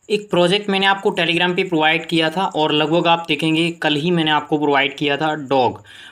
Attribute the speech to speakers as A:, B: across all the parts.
A: एक प्रोजेक्ट मैंने आपको टेलीग्राम पे प्रोवाइड किया था और लगभग आप देखेंगे कल ही मैंने आपको प्रोवाइड किया था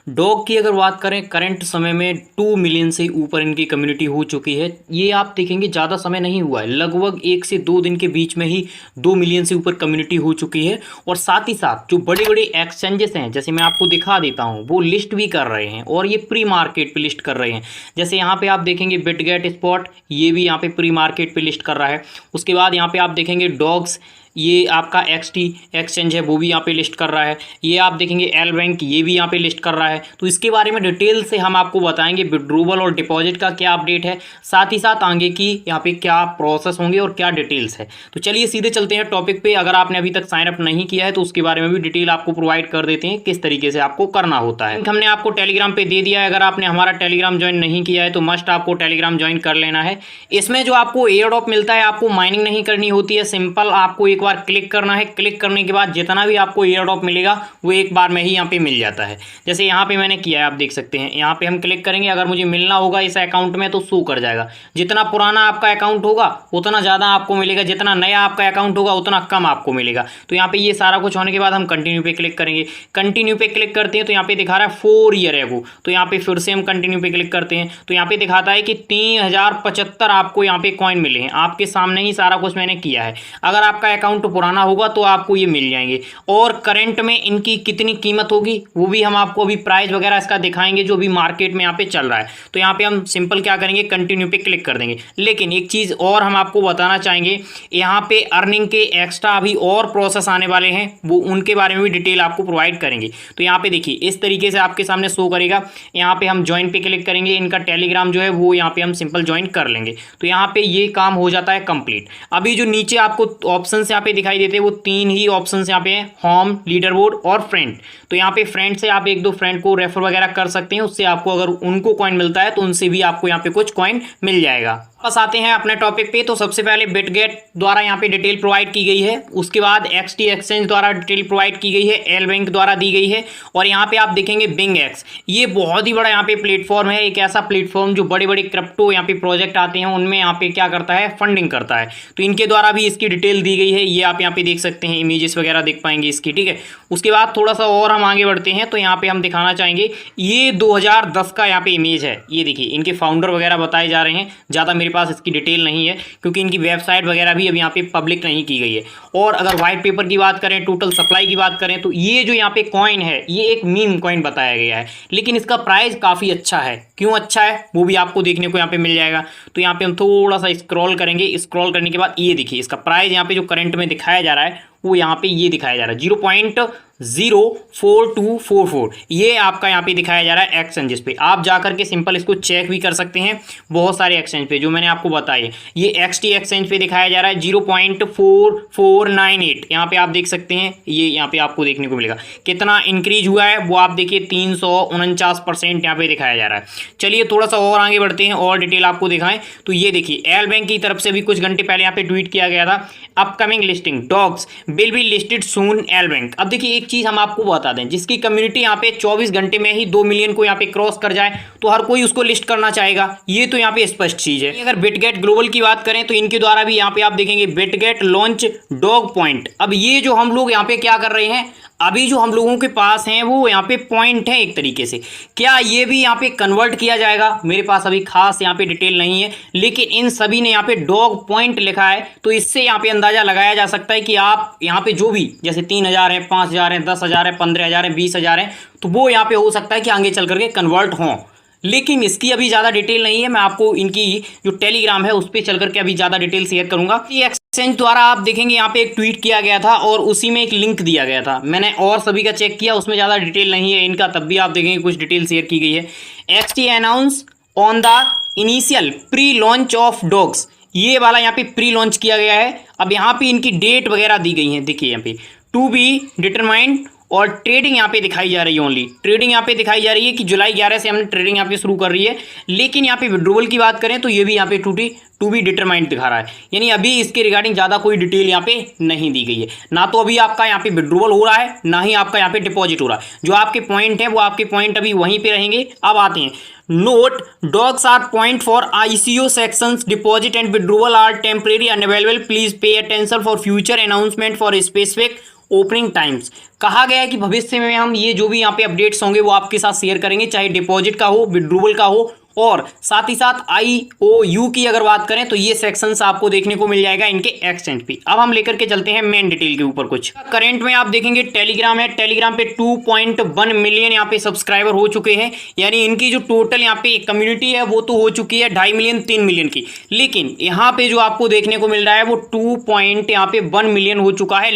A: डॉग की अगर बात करें करंट समय में 2 मिलियन से ऊपर इनकी कम्युनिटी हो चुकी है। ये आप देखेंगे ज़्यादा समय नहीं हुआ है, लगभग 1 से 2 दिन के बीच में ही 2 मिलियन से ऊपर कम्युनिटी हो चुकी है। और साथ ही साथ जो बड़े बड़े एक्सचेंजेस हैं, जैसे मैं आपको दिखा देता हूँ, वो लिस्ट भी कर रहे हैं और ये प्री मार्केट पे लिस्ट कर रहे हैं। जैसे यहाँ पे आप देखेंगे बिटगेट स्पॉट, ये भी यहाँ पे प्री मार्केट पे लिस्ट कर रहा है। उसके बाद यहाँ पे आप देखेंगे डॉग्स, ये आपका एक्सटी एक्सचेंज है, वो भी यहाँ पे लिस्ट कर रहा है। ये आप देखेंगे एल बैंक, ये भी यहाँ पे लिस्ट कर रहा है। तो इसके बारे में डिटेल से हम आपको बताएंगे विड्रॉवल और डिपॉजिट का क्या अपडेट है, साथ ही साथ आगे की यहाँ पे क्या प्रोसेस होंगे और क्या डिटेल्स है। तो चलिए सीधे चलते हैं टॉपिक पे। अगर आपने अभी तक साइन अप नहीं किया है तो उसके बारे में भी डिटेल आपको प्रोवाइड कर देते हैं, किस तरीके से आपको करना होता है। हमने आपको टेलीग्राम पे दे दिया है, अगर आपने हमारा टेलीग्राम ज्वाइन नहीं किया है तो मस्ट आपको टेलीग्राम ज्वाइन कर लेना है। इसमें जो आपको एयर ड्रॉप मिलता है, आपको माइनिंग नहीं करनी होती है, सिंपल आपको एक बार क्लिक करना है। क्लिक करने के बाद जितना भी आपको एयर ड्रॉप मिलेगा वो एक बार में ही यहाँ पे मिल जाता है। जैसे यहाँ पे मैंने किया है, आप देख सकते हैं। यहाँ पे हम क्लिक करेंगे, अगर मुझे मिलना होगा इस अकाउंट में तो शो कर जाएगा। जितना पुराना आपका अकाउंट होगा उतना ज़्यादा आपको मिलेगा, जितना नया आपका अकाउंट होगा उतना कम आपको मिलेगा। तो यहाँ पे ये सारा कुछ होने के बाद हम कंटिन्यू पे क्लिक करेंगे। कंटिन्यू पे क्लिक करते हैं तो यहाँ पे दिखा रहा है 4 ईयर एगो। तो यहाँ पे फिर से हम कंटिन्यू पे क्लिक करते हैं तो यहाँ पे दिखाता है कि 3075 आपको यहाँ पे कॉइन मिले हैं। आपके सामने ही सारा कुछ मैंने किया है। अगर आपका अकाउंट पुराना होगा तो आपको ये मिल जाएंगे। और करंट में इनकी कितनी कीमत होगी वो भी हम आपको अभी प्राइस वगैरह इसका दिखाएंगे, जो भी मार्केट में यहाँ पे चल रहा है। तो यहाँ पे हम सिंपल क्या करेंगे, कंटिन्यू पे क्लिक कर देंगे। लेकिन एक चीज़ और हम आपको बताना चाहेंगे, यहाँ पे अर्निंग के एक्स्ट्रा अभी और प्रोसेस आने वाले हैं, वो उनके बारे में भी डिटेल आपको प्रोवाइड करेंगे। तो यहाँ पे देखिए इस तरीके से आपके सामने शो करेगा। यहाँ पे हम ज्वाइन पे क्लिक करेंगे, इनका टेलीग्राम जो है वो यहाँ पे हम सिंपल ज्वाइन कर लेंगे। तो यहाँ पे ये काम हो जाता है कंप्लीट। अभी जो नीचे आपको ऑप्शन यहाँ पे दिखाई देते हैं वो 3 ही ऑप्शन यहाँ पे हैं, होम, लीडर बोर्ड और फ्रेंड। तो यहाँ पे फ्रेंड से आप 1-2 फ्रेंड को रेफर वगैरह कर सकते हैं, उससे आपको अगर उनको कॉइन मिलता है तो उनसे भी आपको यहाँ पे कुछ कॉइन मिल जाएगा। बस आते हैं अपने टॉपिक पे। तो सबसे पहले बिटगेट द्वारा यहाँ पे डिटेल प्रोवाइड की गई है, उसके बाद एक्सटी एक्सचेंज द्वारा डिटेल प्रोवाइड की गई है, एल बैंक द्वारा दी गई है, और यहाँ पे आप देखेंगे बिंग एक्स। ये बहुत ही बड़ा यहाँ पे प्लेटफॉर्म है, एक ऐसा प्लेटफॉर्म जो बड़े बड़े क्रिप्टो यहाँ पे प्रोजेक्ट आते हैं उनमें यहाँ पे क्या करता है, फंडिंग करता है। तो इनके द्वारा भी इसकी डिटेल दी गई है, ये आप यहाँ पे देख सकते हैं, इमेजेस वगैरह देख पाएंगे इसकी, ठीक है। उसके बाद थोड़ा सा और हम आगे बढ़ते हैं तो यहाँ पे हम दिखाना चाहेंगे, ये 2010 का यहाँ पे इमेज है। ये देखिए इनके फाउंडर वगैरह बताए जा रहे हैं, ज़्यादा मेरे पास इसकी डिटेल नहीं है क्योंकि इनकी वेबसाइट वगैरह भी अब यहाँ पे पब्लिक नहीं की गई है। और अगर व्हाइट पेपर की बात करें, टोटल सप्लाई की बात करें, तो ये जो यहाँ पे कॉइन है ये एक मीम कॉइन बताया गया है, लेकिन इसका प्राइस काफ़ी अच्छा है। क्यों अच्छा है वो भी आपको देखने को यहाँ पे मिल जाएगा। तो यहाँ पे हम थोड़ा सा स्क्रॉल करेंगे, स्क्रॉल करने के बाद ये देखिए इसका प्राइस यहाँ पे जो करंट में दिखाया जा रहा है वो यहाँ पे ये दिखाया जा रहा है 0.04244। ये आपका यहाँ पे दिखाया जा रहा है एक्सचेंजेस पे। आप जाकर के सिंपल इसको चेक भी कर सकते हैं, बहुत सारे एक्सचेंज पे जो मैंने आपको बताए। ये एक्सटी एक्सचेंज पे दिखाया जा रहा है 0.4498। यहाँ पे आप देख सकते हैं, ये यहाँ पे आपको देखने को मिलेगा कितना इंक्रीज हुआ है, वो आप देखिए 349% यहाँ पे दिखाया जा रहा है। चलिए थोड़ा सा और आगे बढ़ते हैं और डिटेल आपको दिखाएं। तो ये देखिए एल बैंक की तरफ से भी कुछ घंटे पहले यहाँ पे ट्वीट किया गया था, upcoming listing dogs will be listed soon L bank. अब देखिए एक चीज हम आपको बता दें, जिसकी कम्युनिटी यहाँ पे 24 घंटे में ही 2 मिलियन को यहाँ पे क्रॉस कर जाए तो हर कोई उसको लिस्ट करना चाहेगा, ये तो यहाँ पे स्पष्ट चीज है। अगर बिटगेट ग्लोबल की बात करें तो इनके द्वारा भी यहाँ पे आप देखेंगे बिटगेट लॉन्च डॉग पॉइंट। अब ये जो हम लोग यहाँ पे क्या कर रहे हैं, अभी जो हम लोगों के पास हैं वो यहाँ पे पॉइंट है एक तरीके से, क्या ये भी यहाँ पे कन्वर्ट किया जाएगा, मेरे पास अभी खास यहाँ पे डिटेल नहीं है, लेकिन इन सभी ने यहाँ पे डॉग पॉइंट लिखा है। तो इससे यहाँ पे अंदाजा लगाया जा सकता है कि आप यहाँ पे जो भी, जैसे 3000 है, 5000 है, 10,000 है, 15,000 है, 20,000 है, तो वो यहाँ पे हो सकता है कि आगे चल करके कन्वर्ट हों। लेकिन इसकी अभी ज़्यादा डिटेल नहीं है, मैं आपको इनकी जो टेलीग्राम है उस पर चल करके अभी ज़्यादा डिटेल शेयर करूंगा। ये एक्सचेंज द्वारा आप देखेंगे यहाँ पे एक ट्वीट किया गया था और उसी में एक लिंक दिया गया था। मैंने और सभी का चेक किया, उसमें ज़्यादा डिटेल नहीं है इनका, तब भी आप देखेंगे कुछ डिटेल शेयर की गई है। XT announce on the initial pre launch of Dogs, ये वाला यहाँ पे प्री लॉन्च किया गया है। अब यहाँ पे इनकी डेट वगैरह दी गई है, देखिए यहाँ पे टू बी डिटरमाइंड और ट्रेडिंग यहाँ पे दिखाई जा रही है। ओनली ट्रेडिंग यहाँ पे दिखाई जा रही है कि जुलाई 11 से हमने ट्रेडिंग यहाँ पे शुरू कर रही है। लेकिन यहाँ पे विड्रोवल की बात करें तो ये भी यहाँ पे टू बी डिटरमाइंड दिखा रहा है, यानी अभी इसके रिगार्डिंग ज़्यादा कोई डिटेल यहाँ पे नहीं दी गई है। ना तो अभी आपका यहाँ पे विड्रोवल हो रहा है, ना ही आपका यहाँ पे डिपॉजिट हो रहा है। जो आपके पॉइंट हैं वो आपके पॉइंट अभी वहीं पे रहेंगे। अब आते हैं, note Dogs are point for ICO sections, deposit and withdrawal are temporary unavailable, please pay attention for future announcement for specific opening times. कहा गया है कि भविष्य में हम ये जो भी यहाँ पे अपडेट्स होंगे वो आपके साथ शेयर करेंगे, चाहे डिपॉजिट का हो, विड्रोवल का हो, और साथ ही साथ IOU की अगर बात करें तो ये सेक्शंस आपको देखने को मिल जाएगा इनके एक्सचेंज पे। अब हम लेकर के चलते हैं मेन डिटेल के ऊपर। कुछ करंट में आप देखेंगे टेलीग्राम है, टेलीग्राम पे 2.1 मिलियन यहाँ पे सब्सक्राइबर हो चुके हैं, यानी इनकी जो टोटल यहाँ पे कम्युनिटी है वो तो हो चुकी है 2.5 मिलियन 3 मिलियन की। लेकिन यहाँ पे जो आपको देखने को मिल रहा है वो 2.1 मिलियन हो चुका है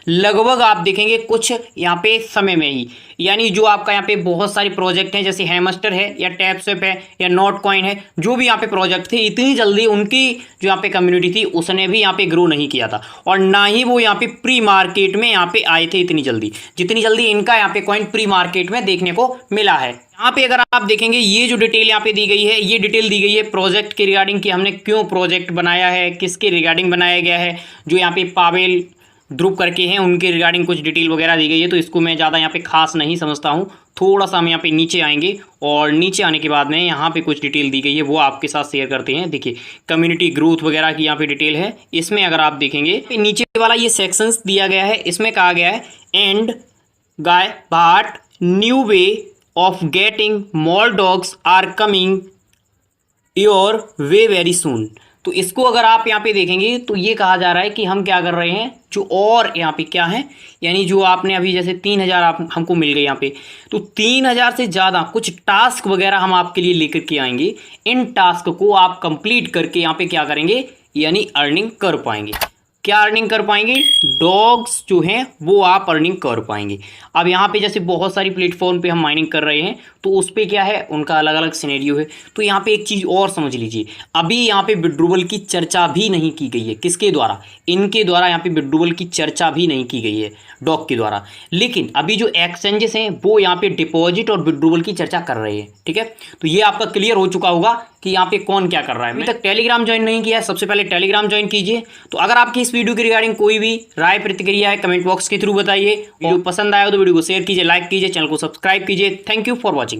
A: लगभग आप देखेंगे कुछ यहाँ पे समय में ही। यानी जो आपका यहाँ पे बहुत सारे प्रोजेक्ट हैं, जैसे हैमस्टर है या टैपस्वैप है या नोट कॉइन है, जो भी यहाँ पे प्रोजेक्ट थे, इतनी जल्दी उनकी जो यहाँ पे कम्युनिटी थी उसने भी यहाँ पे ग्रो नहीं किया था, और ना ही वो यहाँ पे प्री मार्केट में यहाँ पे आए थे इतनी जल्दी, जितनी जल्दी इनका यहाँ पे कॉइन प्री मार्केट में देखने को मिला है। यहाँ पे अगर आप देखेंगे ये जो डिटेल यहाँ पे दी गई है, ये डिटेल दी गई है प्रोजेक्ट के रिगार्डिंग कि हमने क्यों प्रोजेक्ट बनाया है, किसके रिगार्डिंग बनाया गया है। जो यहाँ पे पावेल ध्रुव करके हैं उनके रिगार्डिंग कुछ डिटेल वगैरह दी गई है, तो इसको मैं ज़्यादा यहाँ पे खास नहीं समझता हूँ। थोड़ा सा हम यहाँ पे नीचे आएंगे और नीचे आने के बाद में यहाँ पे कुछ डिटेल दी गई है वो आपके साथ शेयर करते हैं। देखिए कम्युनिटी ग्रोथ वगैरह की यहाँ पे डिटेल है। इसमें अगर आप देखेंगे नीचे वाला ये सेक्शंस दिया गया है, इसमें कहा गया है and guy but new way of getting more Dogs are coming your way very soon. तो इसको अगर आप यहाँ पे देखेंगे तो ये कहा जा रहा है कि हम क्या कर रहे हैं, जो और यहाँ पे क्या है, यानी जो आपने अभी जैसे 3000 आप हमको मिल गए यहाँ पे, तो 3000 से ज़्यादा कुछ टास्क वगैरह हम आपके लिए लेकर के आएंगे। इन टास्क को आप कंप्लीट करके यहाँ पे क्या करेंगे, यानी अर्निंग कर पाएंगे। क्या अर्निंग कर पाएंगे, डॉग्स जो हैं वो आप अर्निंग कर पाएंगे। अब यहाँ पे जैसे बहुत सारी प्लेटफॉर्म पे हम माइनिंग कर रहे हैं तो उस पर क्या है, उनका अलग अलग सिनेरियो है। तो यहाँ पे एक चीज़ और समझ लीजिए, अभी यहाँ पे विड्रोवल की चर्चा भी नहीं की गई है। किसके द्वारा, इनके द्वारा यहाँ पे विड्रोवल की चर्चा भी नहीं की गई है डॉग के द्वारा। लेकिन अभी जो एक्सचेंजेस हैं वो यहाँ पे डिपॉजिट और विड्रोवल की चर्चा कर रहे हैं। ठीक है, तो ये आपका क्लियर हो चुका होगा कि यहाँ पे कौन क्या कर रहा है। अभी तक टेलीग्राम ज्वाइन नहीं किया है, सबसे पहले टेलीग्राम ज्वाइन कीजिए। तो अगर आपकी इस वीडियो के रिगार्डिंग कोई भी राय प्रतिक्रिया है कमेंट बॉक्स के थ्रू बताइए। वीडियो पसंद आया तो वीडियो को शेयर कीजिए, लाइक कीजिए, चैनल को सब्सक्राइब कीजिए। Thank you for watching.